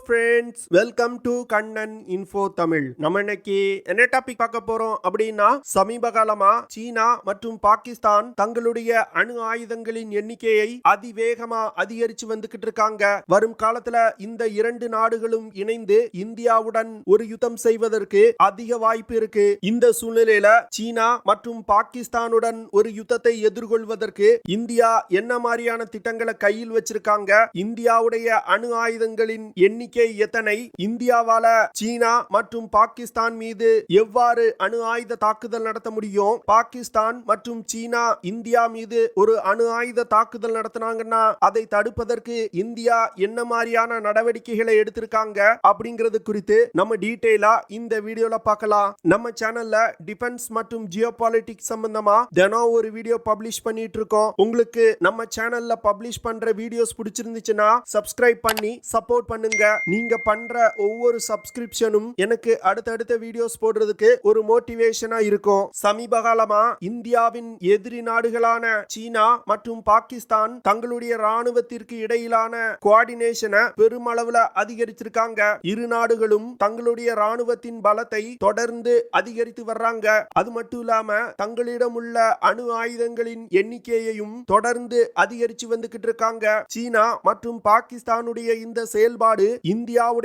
Friends, welcome to Kannan info Tamil. நம்ம இன்னைக்கு என்ன டாபிக் பார்க்க போறோம் அப்படின்னா, சமீப காலமா சீனா மற்றும் பாகிஸ்தான் தங்களுடைய அணு ஆயுதங்களின் எண்ணிக்கையை அதிவேகமா அதிகரிச்சு வந்துகிட்டு இருக்காங்க. வரும் காலத்துல இந்த இரண்டு நாடுகளும் இணைந்து இந்தியாவுடன் ஒரு யுத்தம் செய்வதற்கு அதிக வாய்ப்பு இருக்கு. இந்த சூழ்நிலையில சீனா மற்றும் பாகிஸ்தானுடன் ஒரு யுத்தத்தை எதிர்கொள்வதற்கு இந்தியா என்ன மாதிரியான திட்டங்களை கையில் வச்சிருக்காங்க, இந்தியாவுடைய அணு ஆயுதங்களின் எண்ணிக்கை எத்தனை, இந்தியாவால சீனா மற்றும் பாகிஸ்தான் மீது எவ்வாறு அணு ஆயுத தாக்குதல் நடத்த முடியும், பாகிஸ்தான் மற்றும் சீனா இந்தியா மீது ஒரு அணு ஆயுத தாக்குதல் நடத்தினாங்கன்னா அதை தடுப்பதற்கு இந்தியா என்ன மாதிரியான நடவடிக்கைகளை எடுத்திருக்காங்க அப்படிங்கிறது குறித்து நம்ம டீடைலா இந்த வீடியோல பார்க்கலாம். நம்ம சேனல்ல டிஃபென்ஸ் மற்றும் ஜியோ பாலிட்டிக்ஸ் சம்பந்தமா தினம் ஒரு வீடியோ பப்ளிஷ் பண்ணிட்டு இருக்கோம். உங்களுக்கு நம்ம சேனல்ல பப்ளிஷ் பண்ற வீடியோஸ் பிடிச்சிருந்துச்சுன்னா சப்ஸ்கிரைப் பண்ணி சப்போர்ட் பண்ணுங்க. நீங்க பண்ற ஒவ்வொரு சப்ஸ்கிரிப்ஷனும் எனக்கு அடுத்தடுத்த வீடியோஸ் போடுறதுக்கு ஒரு மோட்டிவேஷனா இருக்கும். சமீப காலமா இந்தியாவின் எதிரி நாடுகளான சீனா மற்றும் பாகிஸ்தான் தங்களுடைய ராணுவத்திற்கு இடையிலான கோஆர்டினேஷனை பெருமளவுல அதிகரிச்சிருக்காங்க. இரு நாடுகளும் தங்களுடைய ராணுவத்தின் பலத்தை தொடர்ந்து அதிகரித்து வர்றாங்க. அது மட்டும் இல்லாம தங்களிடம் உள்ள அணு ஆயுதங்களின் எண்ணிக்கையையும் தொடர்ந்து அதிகரிச்சு வந்துகிட்டு இருக்காங்க. சீனா மற்றும் பாகிஸ்தானுடைய இந்த செயல்பாடு இந்தியாவுடைய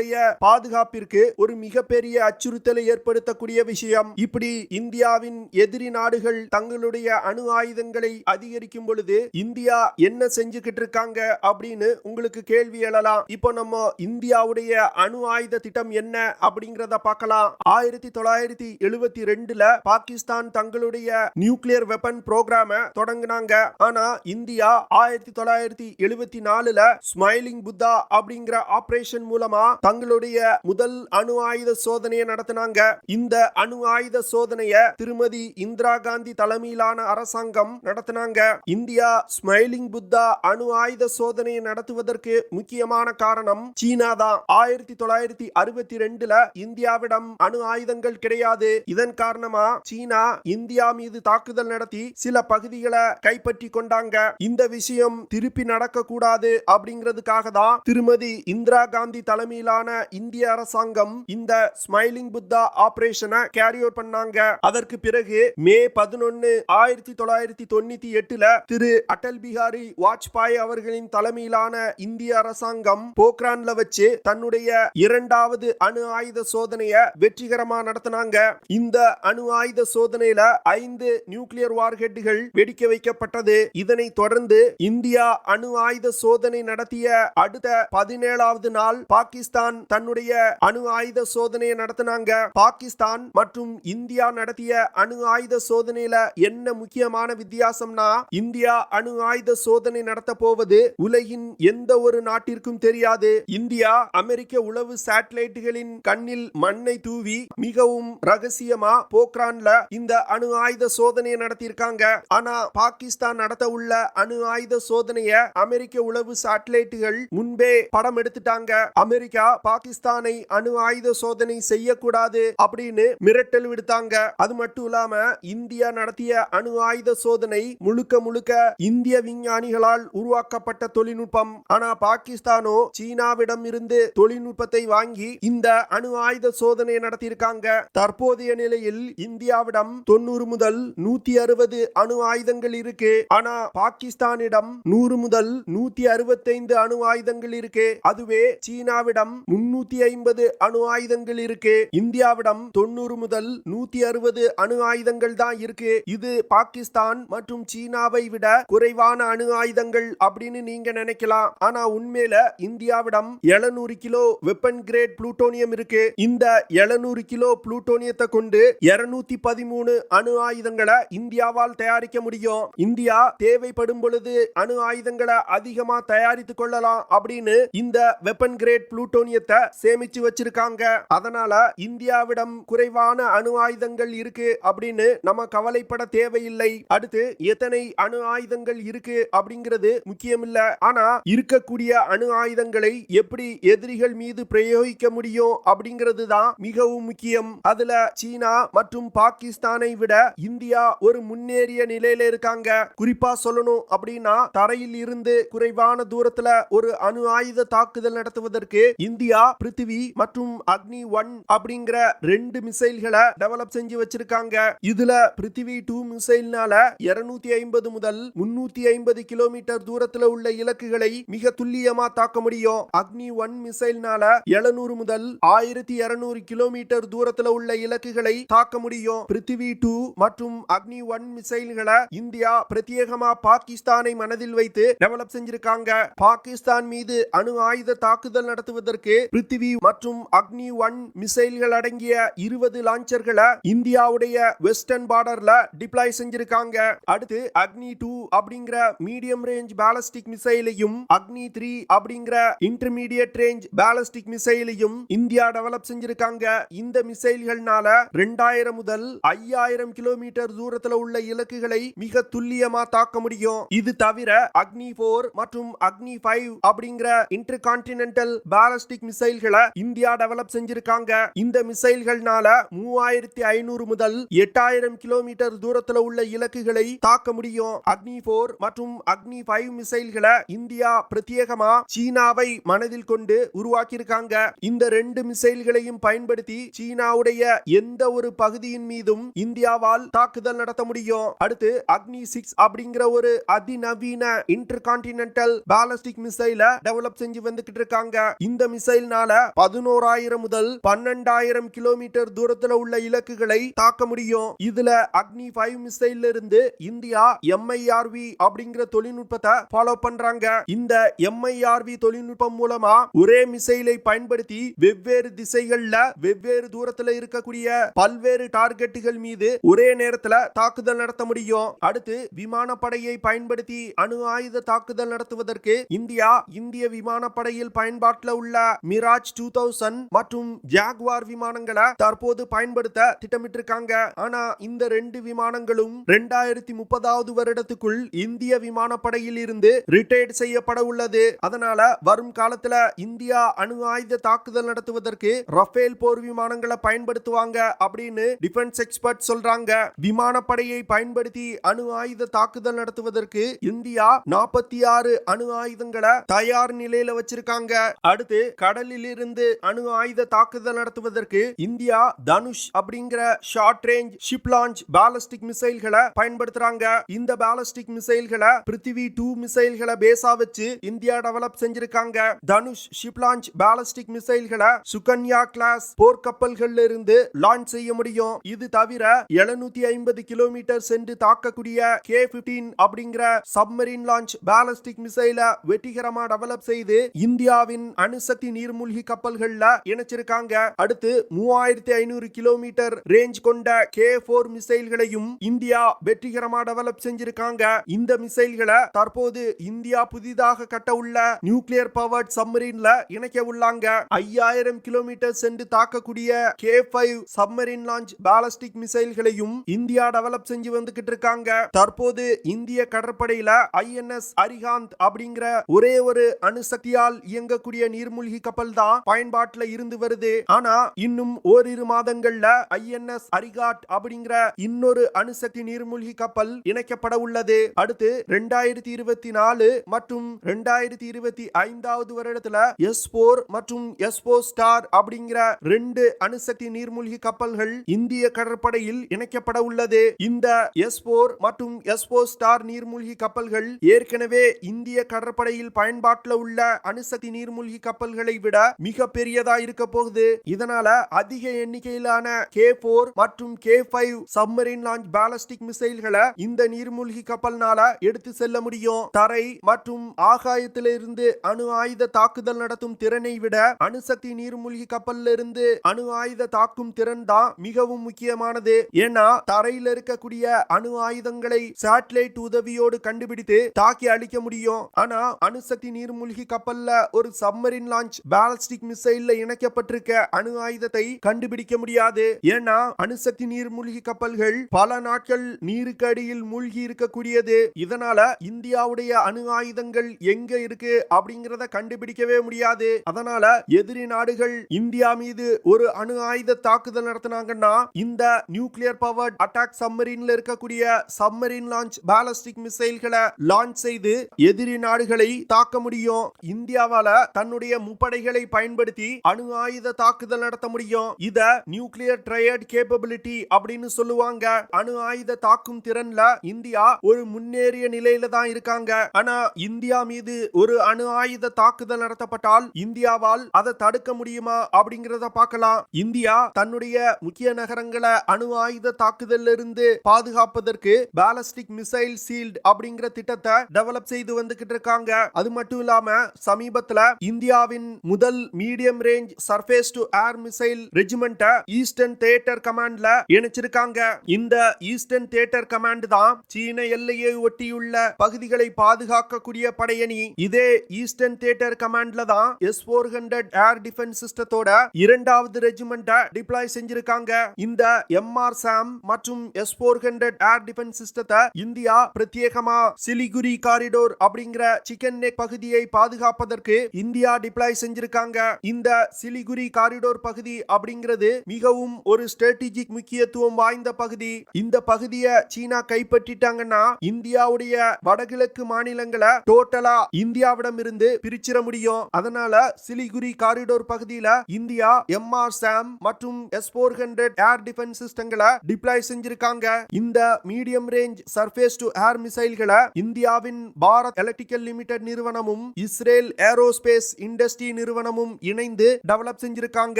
பாதுகாப்பிற்கு ஒரு மிகப்பெரிய அச்சுறுத்தலை ஏற்படுத்தக்கூடிய விஷயம். இப்படி இந்தியாவின் எதிரி நாடுகள் தங்களுடைய அணு ஆயுதங்களை அதிகரிக்கும் பொழுது இந்தியா என்ன செஞ்சுக்கிட்டு இருக்காங்க அப்படின்னு உங்களுக்கு கேள்வி எழலாம். இப்போ நம்ம இந்தியாவுடைய அணு ஆயுத திட்டம் என்ன அப்படிங்கறத பார்க்கலாம். 1972ல பாகிஸ்தான் தங்களுடைய நியூக்ளியர் வெப்பன் புரோகிராம தொடங்கினாங்க. ஆனா இந்தியா 1974ல ஸ்மைலிங் புத்தா அப்படிங்கிற ஆபரேஷன் மூலமா தங்களுடைய முதல் அணு ஆயுத சோதனையை நடத்தினாங்க. இந்த அணு ஆயுத சோதனையை திருமதி இந்திரா காந்தி தலைமையிலான அரசாங்கம் நடத்தினாங்க. இந்தியா ஸ்மைலிங் புத்தா அணு ஆயுத சோதனையை நடத்துவதற்கு முக்கியமான காரணம் சீனா தான். 1962ல இந்தியாவிடம் அணு ஆயுதங்கள் கிடையாது. இதன் காரணமா சீனா இந்தியா மீது தாக்குதல் நடத்தி சில பகுதிகளை கைப்பற்றி கொண்டாங்க. இந்த விஷயம் திருப்பி நடக்க கூடாது அப்படிங்கிறதுக்காக தான் திருமதி இந்திரா காந்தி தலைமையிலான இந்திய அரசாங்கம் இந்த ஸ்மைலிங் புத்தா ஆபரேஷனை கேரி அவுட் பண்ணாங்க. அதற்கு பிறகு மே 11, 1998ல திரு அடல் பிஹாரி வாஜ்பாய் அவர்களின் தலைமையிலான இந்திய அரசாங்கம் போக்ரான்ல வச்சு தன்னுடைய இரண்டாவது அணு ஆயுத சோதனையை வெற்றிகரமா நடத்தினாங்க. இந்த அணு ஆயுத சோதனையில 5 நியூக்ளியர் வார்ஹெட்டுகள் வெடிக்க வைக்கப்பட்டது. இதனை தொடர்ந்து இந்தியா அணு ஆயுத சோதனை நடத்திய அடுத்த 17வது நாள் பாகிஸ்தான் தன்னுடைய அணு ஆயுத சோதனையை நடத்தினாங்க. பாகிஸ்தான் மற்றும் இந்தியா நடத்திய அணு ஆயுத சோதனையில என்ன முக்கியமான வித்தியாசம்னா, இந்தியா அணு ஆயுத சோதனை நடத்த போவது உலகின் எந்த ஒரு நாட்டிற்கும் தெரியாது. இந்தியா அமெரிக்க உளவு சேட்டலைட்டுகளின் கண்ணில் மண்ணை தூவி மிகவும் ரகசியமா போக்ரான்ல இந்த அணு ஆயுத சோதனையை நடத்தியிருக்காங்க. ஆனா பாகிஸ்தான் நடத்த உள்ள அணு ஆயுத சோதனையை அமெரிக்க உளவு சேட்டலைட்டுகள் முன்பே படம் எடுத்துட்டாங்க. அமெரிக்கா பாகிஸ்தானை அணு ஆயுத சோதனை செய்யக்கூடாது அப்படின்னு மிரட்டல் விடுத்தாங்க. அது மட்டும் இல்லாம இந்தியா நடத்திய அணு ஆயுத சோதனை முழுக்க முழுக்க இந்திய விஞ்ஞானிகளால் உருவாக்கப்பட்ட தொழில்நுட்பம். ஆனா பாகிஸ்தானோ சீனாவிடம் இருந்து தொழில்நுட்பத்தை வாங்கி இந்த அணு ஆயுத சோதனை நடத்தியிருக்காங்க. தற்போதைய நிலையில் இந்தியாவிடம் 90 முதல் 160 அணு ஆயுதங்கள் இருக்கு. ஆனா பாகிஸ்தானிடம் 100 முதல் 165 அணு ஆயுதங்கள் இருக்கு. அதுவே சீனாவிடம் 350 அணு ஆயுதங்கள் இருக்கு. இந்தியாவிடம் 90 முதல் 160 அணு ஆயுதங்கள் தான் இருக்கு. இது பாகிஸ்தான் மற்றும் சீனாவை விட குறைவான அணு ஆயுதங்கள் அப்படின்னு நீங்க நினைக்கலாம். ஆனா உண்மையில இந்தியாவிடம் 700 கிலோ வெப்பன் கிரேட் புளூட்டோனியம் இருக்கு. இந்த 700 கிலோ புளூட்டோனியத்தை கொண்டு 213 அணு ஆயுதங்களை இந்தியாவால் தயாரிக்க முடியும். இந்தியா தேவைப்படும் பொழுது அணு ஆயுதங்களை அதிகமா தயாரித்துக் கொள்ளலாம் அப்படின்னு இந்த வெப்பன் கிரேட் புளூட்டோனியத்தை சேமிச்சு வச்சிருக்காங்க. அதனால இந்தியாவிடம் குறைவான அணு ஆயுதங்கள் இருக்கு அப்படின்னு நம்ம கவலைப்பட தேவையில்லை. அடுத்து எத்தனை அணு ஆயுதங்கள் இருக்கு அப்படிங்கிறது முக்கியம் இல்ல. ஆனா இருக்கக்கூடிய அணு ஆயுதங்களை எப்படி எதிரிகள் மீது பிரயோகிக்க முடியும் அப்படிங்கிறது தான் மிகவும் முக்கியம். அதுல சீனா மற்றும் பாகிஸ்தானை விட இந்தியா ஒரு முன்னேறிய நிலையில இருக்காங்க. குறிப்பா சொல்லணும் அப்படின்னா, தரையில் இருந்து குறைவான தூரத்துல ஒரு அணு ஆயுத தாக்குதல் நடத்துவதற்கு நடத்துவதற்கு இந்தியா பிருத்திவி மற்றும் அக்னி 1 அப்படிங்கிற 2 மிசைல்களை டெவலப் செஞ்சு வச்சிருக்காங்க. இதுல பிருத்திவி 2 மிசைல்னால 250 முதல் 350 கிலோமீட்டர் தூரத்துல உள்ள இலக்குகளை மிக துல்லியமா தாக்க முடியும். அக்னி 1 மிசைல்னால 700 முதல் 1200 கிலோமீட்டர் தூரத்துல உள்ள இலக்குகளை தாக்க முடியும். பிருத்திவி 2 மற்றும் அக்னி 1 மிசைல்களை இந்தியா பிரத்யேகமா பாகிஸ்தானை மனதில் வைத்து டெவலப் செஞ்சிருக்காங்க. பாகிஸ்தான் மீது அணு ஆயுத தாக்குதல் நடத்துவதற்கு பிருத்திவி மற்றும் அக்னி 1 மிசைல்கள் அடங்கிய 20 லான்ச்சர்களை இந்தியாவுடைய வெஸ்டர்ன் பார்டர்ல டிப்ளாய் செஞ்சிருக்காங்க. அடுத்து அக்னி 2 அப்படிங்கிற மீடியம் ரேஞ்ச் பாலிஸ்டிக் மிசைலையும் அக்னி 3 அப்படிங்கிற இன்டர்மீடியட் ரேஞ்ச் பாலிஸ்டிக் மிசைலையும் இந்தியா டெவலப் செஞ்சிருக்காங்க. இந்த மிசைல்கள்னால 2000 முதல் 5000 கிலோமீட்டர் தூரத்துல உள்ள இலக்குகளை மிக துல்லியமா தாக்க முடியும். இது தவிர அக்னி 4 மற்றும் அக்னி 5 அப்படிங்கிற இன்டர்கான்டினென்டல் பாலிஸ்டிக் மிசைல்களை இந்தியா டெவலப் செஞ்சிருக்காங்க. இந்த மிசைல்கள்னால 3500 முதல் 8000 கிலோமீட்டர் தூரத்துல உள்ள இலக்குகளை தாக்க முடியும். அக்னி 4 மற்றும் அக்னி 5 மிசைல்களை இந்தியா பிரத்யேகமா சீனாவை மனதில் கொண்டு உருவாக்கி இருக்காங்க. இந்த 2 மிசைல்களையும் பயன்படுத்தி சீனாவுடைய எந்த ஒரு பகுதியின் மீதும் இந்தியாவால் தாக்குதல் நடத்த முடியும். அடுத்து அக்னி 6 அப்படிங்கிற ஒரு அதிநவீன இன்டர்கான்டினென்டல் பாலிஸ்டிக் மிசைலை டெவலப் செஞ்சு வந்துகிட்டு இருக்காங்க. இந்த மிசைல்னால 11000 முதல் 12000 கிலோமீட்டர் தூரத்துல உள்ள இலக்குகளை தாக்க முடியும். இதுல அக்னி 5 மிசைல்ல இருந்து இந்தியா MIRV அப்படிங்கிற தொழில்நுட்பத்தை ஃபாலோ பண்றாங்க. இந்த MIRV தொழில்நுட்பம் மூலமா ஒரே மிசைலை பயன்படுத்தி வெவ்வேறு திசைகள்ல வெவ்வேறு தூரத்துல இருக்கக்கூடிய பல்வேறு டார்கெட்டுகள் மீது ஒரே நேரத்துல தாக்குதல் நடத்த முடியும். அடுத்து விமானப்படையை பயன்படுத்தி அணு ஆயுத தாக்குதல் நடத்துவதற்கு இந்திய விமானப்படையில் பயன்பாட்டில் உள்ள மிராஜ் 2000 மற்றும் ஜாகுவார் விமானங்களை தற்போது பயன்படுத்த திட்டமிட்டிருக்காங்க. ஆனா இந்த 2 விமானங்களும் 2030வது வருடத்துக்குள் இந்திய விமானப்படையில் இருந்து ரிட்டையர்ட் செய்யப்பட உள்ளது. அதனால வரும் காலத்துல இந்தியா அணு ஆயுத தாக்குதல் நடத்துவதற்கு ரஃபேல் போர் விமானங்களை பயன்படுத்துவாங்க அப்படின்னு டிஃபென்ஸ் எக்ஸ்பர்ட் சொல்றாங்க. விமானப்படையை பயன்படுத்தி அணு ஆயுத தாக்குதல் நடத்துவதற்கு இந்தியா 46 அணு ஆயுதங்களை தயார் நிலையில வச்சிருக்காங்க. அடுத்து கடலில் இருந்து அணு ஆயுத தாக்குதல் நடத்துவதற்கு இந்தியா தனுஷ் அப்படிங்கிற short range ship launch ballistic மிசைல்களை பயன்படுத்துறாங்க. இந்த பாலிஸ்டிக் மிசைல்களை பிருத்திவி 2 மிசைல்களை பேஸா வச்சு இந்தியா டெவலப் செஞ்சிருக்காங்க. தனுஷ் ஷிப் லான்ச் பாலிஸ்டிக் மிசைல்களை சுகன்யா கிளாஸ் போர்க்கப்பல்கள்ல இருந்து லான்ச் செய்ய முடியும். இது தவிர 750 கிலோமீட்டர் சென்று தாக்கக்கூடிய K-15 அப்படிங்கிற சப்மரீன் லான்ச் பாலிஸ்டிக் மிசைலை வெற்றிகரமா டெவலப் செய்து இந்தியாவின் அணுசக்தி நீர்மூழ்கி கப்பல்கள்ல இணைச்சிருக்காங்க. அடுத்து 3500 கிலோமீட்டர் ரேஞ்ச் கொண்ட K4 மிசைல்களையும் இந்தியா வெற்றிகரமா டெவலப் செஞ்சிருக்காங்க. இந்த மிசைல்களை தற்போது இந்தியா புதிதாக கட்ட உள்ள நியூக்ளியர் பவர்ட் சப்மரீன்ல இணைக்க உள்ளாங்க. 5000 கிலோமீட்டர் சென்று தாக்கக்கூடிய K5 சப்மரீன் லான்ச் பாலிஸ்டிக் மிசைல்களையும் இந்தியா டெவலப் செஞ்சு வந்துகிட்டு இருக்காங்க. தற்போது இந்திய கடற்படையில INS அரிகாந்த் அப்படிங்கிற ஒரே ஒரு அணுசக்தியால் இயங்கக்கூடிய நீர்மூழ்கி கப்பல் தான் பயன்பாட்டில் இருந்து வருது. ஆனா இன்னும் ஓரிரு மாதங்கள்ல INS அரிகாட் அப்படிங்கிற இன்னொரு அணுசக்தி நீர்மூழ்கி கப்பல் இணைக்கப்பட உள்ளது. அடுத்து 2024 மற்றும் 2025வது வருடத்துல S4 மற்றும் S4 ஸ்டார் அப்படிங்கிற 2 அணுசக்தி நீர்மூழ்கி கப்பல்கள் இந்திய கடற்படையில் இணைக்கப்பட உள்ளது. இந்த S4 மற்றும் S4 ஸ்டார் நீர்மூழ்கி கப்பல்கள் ஏற்கனவே இந்திய கடற்படையில் பயன்பாட்டில் உள்ள அணுசக்தி நீர்மூழ்கி கப்பல்களை விட மிக பெரியதா இருக்க போகுது. இதனால அதிக எண்ணிக்கையிலான K4 மற்றும் K5 சப்மரீன் லான்ச் பாலிஸ்டிக் மிசைல்களை இந்த நீர்மூழ்கி கப்பல்னால எடுத்து செல்ல முடியும். தரை மற்றும் ஆகாயத்திலிருந்து அணு ஆயுத தாக்குதல் நடத்தும் திறனை விட அணுசக்தி நீர்மூழ்கி கப்பல்ல இருந்து அணு ஆயுத தாக்கும் திறன் தான் மிகவும் முக்கியமானது. ஏன்னா தரையில் இருக்கக்கூடிய அணு ஆயுதங்களை சேட்டலைட் உதவியோடு கண்டுபிடித்து தாக்கி அழிக்க முடியும். ஆனா அணுசக்தி நீர்மூழ்கி கப்பல்ல ஒரு சப்மரீன் லான்ச் பாலிஸ்டிக் மிசைல்ல இணைக்கப்பட்டிருக்க அணு ஆயுதத்தை கண்டுபிடிக்க முடியாது. ஏன்னா அணுசக்தி நீர்மூழ்கி கப்பல்கள் பல நாட்கள் நீருக்கு அடியில் மூழ்கி இருக்கக்கூடியது. இதனால இந்தியாவுடைய அணு ஆயுதங்கள் எங்க இருக்கு அப்படிங்கறத கண்டுபிடிக்கவே முடியாது. அதனால எதிரி நாடுகள் இந்தியா மீது ஒரு அணு ஆயுத தாக்குதல் நடத்தினாங்கன்னா இந்த நியூக்ளியர் பவர்ட் அட்டாக் சப்மரீன்ல இருக்கக்கூடிய சப்மரீன் லான்ச் பாலிஸ்டிக் மிசைல்களை லான்ச் செய்து எதிரி நாடுகளை தாக்க முடியும். இந்தியாவால தன்னுடைய தங்களுடைய முப்படைகளை பயன்படுத்தி அணு ஆயுத தாக்குதல் நடத்த முடியும். இத நியூக்ளியர் ட்ரையட் கேப்பபிலிட்டி அப்படின்னு சொல்லுவாங்க. அணு ஆயுத தாக்கும் திறன்ல இந்தியா ஒரு முன்னேறிய நிலையில தான் இருக்காங்க. ஆனா இந்தியா மீது ஒரு அணு ஆயுத தாக்குதல் நடத்தப்பட்டால் இந்தியாவால் அதை தடுக்க முடியுமா அப்படிங்கறத பார்க்கலாம். இந்தியா தன்னுடைய முக்கிய நகரங்களை அணு ஆயுத தாக்குதல் இருந்து பாதுகாப்பதற்கு பாலிஸ்டிக் மிசைல் ஷீல்ட் அப்படிங்கிற திட்டத்தை டெவலப் செய்து வந்துகிட்டு இருக்காங்க. அது மட்டும் இல்லாம சமீபத்துல இந்தியாவின் முதல் medium range surface to air missile ரெஜிமெண்ட ஈஸ்டர்ன் தியேட்டர் கமாண்ட்ல இணைச்சிருக்காங்க. இந்த ஈஸ்டர்ன் தியேட்டர் கமாண்ட் தான் சீன எல்லையை ஒட்டியுள்ள பகுதிகளை பாதுகாக்கக்கூடிய படையணி. இதே ஈஸ்டர்ன் தியேட்டர் கமாண்ட்ல தான் S-400 ஏர் டிஃபென்ஸ் சிஸ்டத்தோட இரண்டாவது ரெஜிமெண்ட டிப்ளாய் செஞ்சிருக்காங்க. இந்த MR-SAM மற்றும் S-400 ஏர் டிஃபென்ஸ் சிஸ்டத்தை இந்தியா பிரத்யேகமா சிலிகுரி காரிடோர் அப்படிங்கிற சிக்கன் நெக் பகுதியை பாதுகாப்பதற்கு இந்தியா டிப்ளாய் செஞ்சிருக்காங்க. இந்த சிலிகுரி காரிடோர் பகுதி அப்படிங்கிறது மிகவும் ஒரு ஸ்ட்ராட்டஜிக் முக்கியத்துவம் வாய்ந்த பகுதி. இந்த பகுதியை சீனா கைப்பற்றிட்டாங்கன்னா இந்தியாவுடைய வடகிழக்கு மாநிலங்களை டோட்டலா இந்தியாவிடம் இருந்து பிரிச்சிட முடியும். அதனால சிலிகுரி காரிடோர் பகுதியில இந்தியா MR-SAM மற்றும் S-400 ஏர் டிஃபென்ஸ் சிஸ்டங்களை டிப்ளாய் செஞ்சிருக்காங்க. இந்த medium range surface to air மிசைல்களை இந்தியாவின் பாரத் எலக்ட்ரிக்கல் லிமிடெட் நிறுவனமும் இஸ்ரேல் ஏரோஸ்பேஸ் இண்டஸ்ட்ரி நிறுவனமும் இணைந்து டெவலப் செஞ்சிருக்காங்க.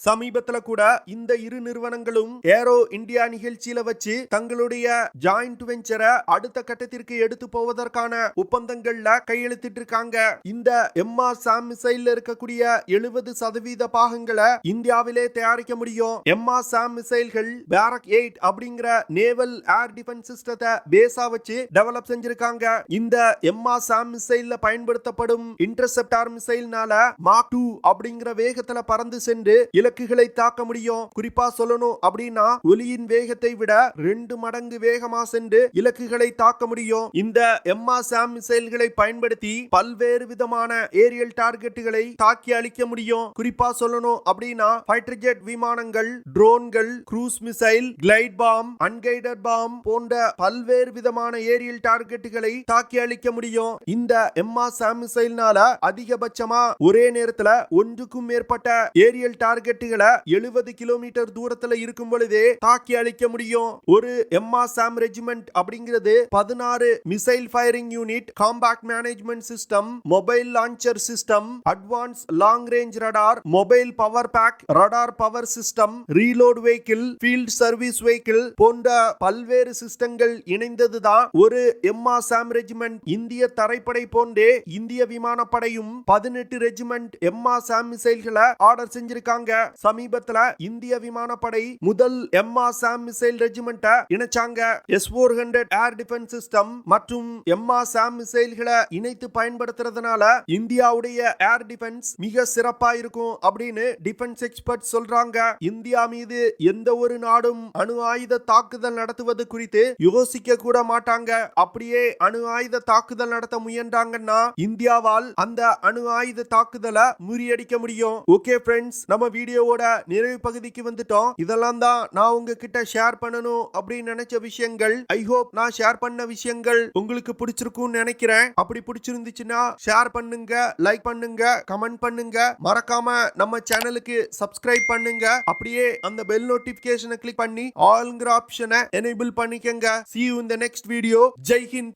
சமீபத்துல கூட இந்த இரு நிறுவனங்களும் ஏரோ இந்தியா நிகழ்ச்சியில வச்சு தங்களுடைய ஜாயிண்ட் வெஞ்சரை அடுத்த கட்டத்திற்கு எடுத்து போவதற்கான ஒப்பந்தங்கள்ல கையெழுத்திட்டு இருக்காங்க. இந்த MR-SAM மிசைல்ல இருக்கக்கூடிய 70% பாகங்களை இந்தியாவிலே தயாரிக்க முடியும். MR-SAM மிசைல்கள் பேரக் 8 அப்படிங்கிற நேவல் ஏர் டிஃபென்ஸ் சிஸ்டத்தை பேஸா வச்சு டெவலப் செஞ்சிருக்காங்க. இந்த MR-SAM மிசைல்ல பயன்படுத்தப்படும் இன்டர்செப்டார் மிசைல்னால மாக் 2 அப்படிங்கிற வேகத்துல பறந்து சென்று இலக்குகளை தாக்க முடியும். குறிப்பா சொல்லணும் அப்படின்னா ஒலியின் வேகத்தை விட 2 மடங்கு வேகமா சென்று இலக்குகளை தாக்க முடியும். இந்த MR-SAM மிசைல்களை பயன்படுத்தி பல்வேறு விதமான ஏரியல் டார்கெட்டுகளை தாக்கி அழிக்க முடியும். குறிப்பா சொல்லணும் அப்படின்னா ஃபைட்டர் ஜெட் விமானங்கள், ட்ரோன்கள், cruise missile, glide bomb, unguided bomb போன்ற பல்வேறு விதமான ஏரியல் டார்கெட்டுகளை தாக்கி அழிக்க முடியும். இந்த MR-SAM மிசைல்னால அதிகபட்சமா ஒரே நேரத்துல ஒன்றுக்கும் மேற்பட்ட ஏரியல் டார்கெட்டுகளை 70 கிலோமீட்டர் தூரத்துல இருக்கும் பொழுதே தாக்கி அழிக்க முடியும். ஒரு MR-SAM ரெஜிமெண்ட் அப்படிங்கிறது 16 missile firing unit, compact management system, mobile launcher system, advance long range radar, mobile power pack, radar power system, reload vehicle, field service vehicle போன்ற பல்வேறு சிஸ்டங்கள் இணைந்ததுதான் ஒரு MR-SAM ரெஜிமெண்ட். இந்திய தரைப்படை போன்றே இந்திய விமானப்படையும் 18 ரெஜிமெண்ட் MR-SAM மிசைல்களை ஆர்டர் செஞ்சிருக்காங்க. சமீபத்துல இந்திய விமானப்படை முதல் MR-SAM மிசைல் ரெஜிமெண்ட இணைச்சாங்க. S-400 ஏர் டிஃபென்ஸ் சிஸ்டம் மற்றும் MR-SAM மிசைல்களை இணைத்து பயன்படுத்துறதுனால இந்தியாவுடைய ஏர் டிஃபென்ஸ் மிக சிறப்பா இருக்கும் அப்படின்னு டிஃபென்ஸ் எக்ஸ்பர்ட் சொல்றாங்க. இந்தியா மீது எந்த ஒரு நாடும் அணு ஆயுத தாக்குதல் நடத்துவது குறித்து யோசிக்க கூட மாட்டாங்க. அப்படியே அணு ஆயுத தாக்குதல் நடத்த முயன்றாங்கன்னா இந்தியாவால் அந்த அணு ஆயுத தாக்குதலை முறியடிக்க முடியும். ஓகே ஃப்ரெண்ட்ஸ், நம்ம வீடியோவோட நிறைவு பகுதிக்கு வந்துட்டோம். இதெல்லாம் தான் நான் உங்ககிட்ட ஷேர் பண்ணணும் அப்படின்னு நினைச்ச விஷயங்கள். ஐ ஹோப் நான் ஷேர் பண்ண விஷயங்கள் உங்களுக்கு பிடிச்சிருக்கும்னு நினைக்கிறேன். அப்படி பிடிச்சிருந்துச்சுன்னா ஷேர் பண்ணுங்க, லைக் பண்ணுங்க, கமெண்ட் பண்ணுங்க. மறக்காம நம்ம சேனலுக்கு சப்ஸ்கிரைப் பண்ணுங்க. அப்படியே அந்த பெல் நோட்டிபிகேஷனை கிளிக் பண்ணி ஆல்ங்கிற ஆப்ஷனை எனேபிள் பண்ணிக்கங்க. See you in the next video. Jai Hind.